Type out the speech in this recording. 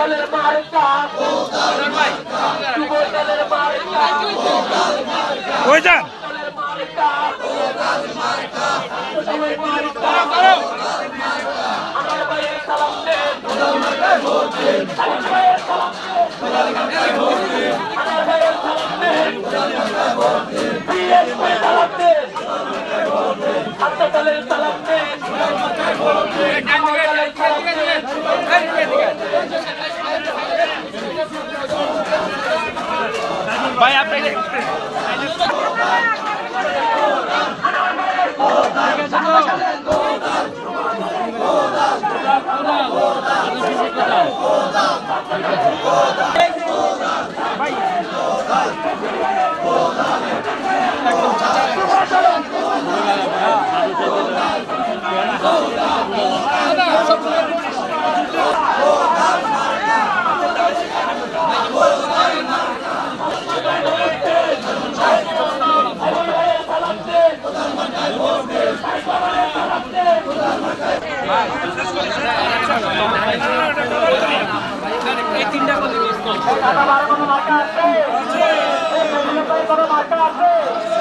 দলের মার্কা যুব দলের মার্কা ওই যান দলের মার্কা আমার ভাইয়ের সালাম দেন সালাম ভাইয়ের সালাম দেন আমার ভাইয়ের সালাম দেন বিএসপি সালাম দেন আত্মা দলের সালাম দেন আমার দলের সালাম দেন ভাই আপনি এই তিনটা মার্কা আছে